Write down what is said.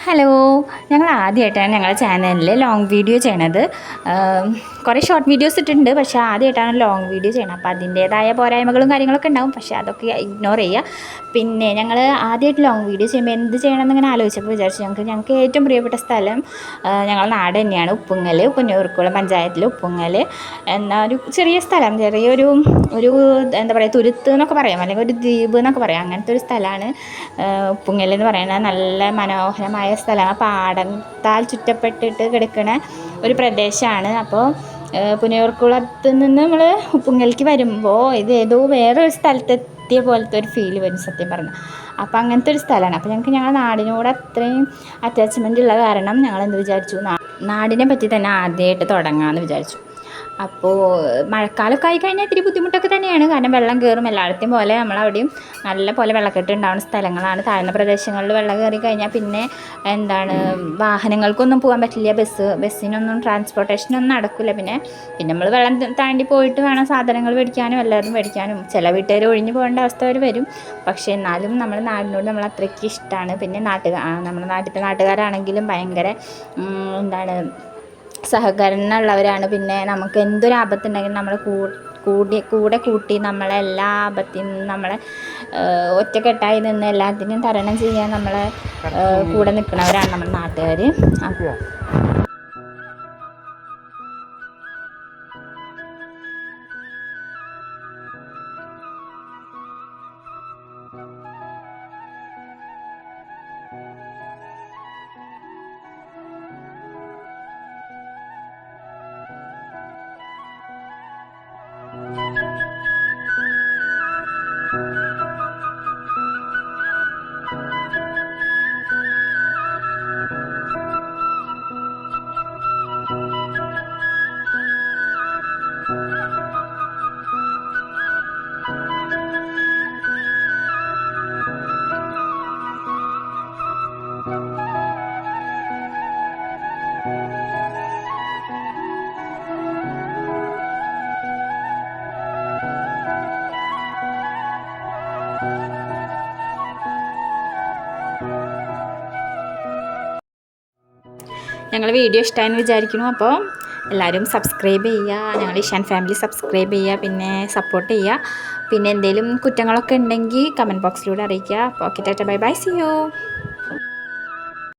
Hello, ഞങ്ങൾ ആദ്യമായിട്ടാണ് ഞങ്ങളുടെ ചാനലിൽ ലോങ് വീഡിയോ ചെയ്യണത്. കുറേ ഷോർട്ട് വീഡിയോസ് ഇട്ടിട്ടുണ്ട്, പക്ഷേ ആദ്യമായിട്ടാണ് ലോങ് വീഡിയോ ചെയ്യണം. അപ്പോൾ അതിൻ്റേതായ പോരായ്മകളും കാര്യങ്ങളൊക്കെ ഉണ്ടാവും, പക്ഷേ അതൊക്കെ ഇഗ്നോർ ചെയ്യുക. പിന്നെ ഞങ്ങൾ ആദ്യമായിട്ട് ലോങ് വീഡിയോ ചെയ്യുമ്പോൾ എന്ത് ചെയ്യണമെന്ന് ഇങ്ങനെ ആലോചിച്ചപ്പോൾ വിചാരിച്ചു ഞങ്ങൾക്ക് ഏറ്റവും പ്രിയപ്പെട്ട സ്ഥലം ഞങ്ങളുടെ നാട് തന്നെയാണ്. ഉപ്പുങ്ങൽ, പുന്നയൂർക്കുളം പഞ്ചായത്തിൽ ഉപ്പുങ്ങൽ എന്ന ഒരു ചെറിയ സ്ഥലം, ചെറിയൊരു എന്താ പറയുക, തുരുത്ത് എന്നൊക്കെ പറയാം, അല്ലെങ്കിൽ ഒരു ദ്വീപ് എന്നൊക്കെ പറയാം. അങ്ങനത്തെ ഒരു സ്ഥലമാണ് ഉപ്പുങ്ങൽ എന്ന് പറയുന്നത്. നല്ല മനോഹരമായ സ്ഥലമാണ്, പാടത്താൽ ചുറ്റപ്പെട്ടിട്ട് കിടക്കുന്ന ഒരു പ്രദേശമാണ്. അപ്പോൾ പുന്നയൂർക്കുളത്ത് നിന്ന് നമ്മൾ ഉപ്പുങ്ങലിലേക്ക് വരുമ്പോൾ ഇത് ഏതോ വേറൊരു സ്ഥലത്തെത്തിയ പോലത്തെ ഒരു ഫീൽ വരും സത്യം പറഞ്ഞാൽ. അപ്പോൾ അങ്ങനത്തെ ഒരു സ്ഥലമാണ്. അപ്പോൾ ഞങ്ങൾക്ക് ഞങ്ങളുടെ നാടിനോട് അത്രയും അറ്റാച്ച്മെൻ്റ് ഉള്ള കാരണം ഞങ്ങൾ എന്ത് വിചാരിച്ചു, നാടിനെ പറ്റി തന്നെ ആദ്യമായിട്ട് തുടങ്ങാമെന്ന് വിചാരിച്ചു. അപ്പോൾ മഴക്കാലമൊക്കെ ആയിക്കഴിഞ്ഞാൽ ഇത്തിരി ബുദ്ധിമുട്ടൊക്കെ തന്നെയാണ്, കാരണം വെള്ളം കയറും. എല്ലായിടത്തെയും പോലെ നമ്മളവിടെയും നല്ല പോലെ വെള്ളക്കെട്ട് ഉണ്ടാവുന്ന സ്ഥലങ്ങളാണ്. താഴ്ന്ന പ്രദേശങ്ങളിൽ വെള്ളം കയറി കഴിഞ്ഞാൽ പിന്നെ വാഹനങ്ങൾക്കൊന്നും പോകാൻ പറ്റില്ല, ബസ്സിനൊന്നും ട്രാൻസ്പോർട്ടേഷനൊന്നും നടക്കില്ല. പിന്നെ നമ്മൾ വെള്ളം താണ്ടി പോയിട്ട് വേണം സാധനങ്ങൾ മേടിക്കാനും എല്ലാവരും മേടിക്കാനും. ചില വീട്ടുകാർ ഒഴിഞ്ഞു പോകേണ്ട അവസ്ഥ വരും. പക്ഷേ എന്നാലും നമ്മുടെ നാടിനോട് നമ്മൾ അത്രയ്ക്ക് ഇഷ്ടമാണ്. പിന്നെ നമ്മുടെ നാട്ടിലത്തെ നാട്ടുകാരാണെങ്കിലും ഭയങ്കര സഹകരണമുള്ളവരാണ്. പിന്നെ നമുക്ക് എന്തൊരു ആപത്തുണ്ടെങ്കിലും നമ്മളെ കൂടെ കൂട്ടി നമ്മളെല്ലാ ആപത്തിൽ നിന്നും നമ്മളെ ഒറ്റക്കെട്ടായി നിന്ന് എല്ലാത്തിനും തരണം ചെയ്യാൻ നമ്മളെ കൂടെ നിൽക്കുന്നവരാണ് നമ്മുടെ നാട്ടുകാർ. ഞങ്ങൾ വീഡിയോ ഇഷ്ടമായെന്ന് വിചാരിക്കുന്നു. അപ്പോൾ എല്ലാവരും സബ്സ്ക്രൈബ് ചെയ്യുക, ഞങ്ങൾ ഇഷാൻ ഫാമിലി സബ്സ്ക്രൈബ് ചെയ്യുക, പിന്നെ സപ്പോർട്ട് ചെയ്യുക. പിന്നെ എന്തെങ്കിലും കുറ്റങ്ങളൊക്കെ ഉണ്ടെങ്കിൽ കമൻറ്റ് ബോക്സിലൂടെ അറിയിക്കുക. അപ്പോൾ okay, tata, bye bye, see U.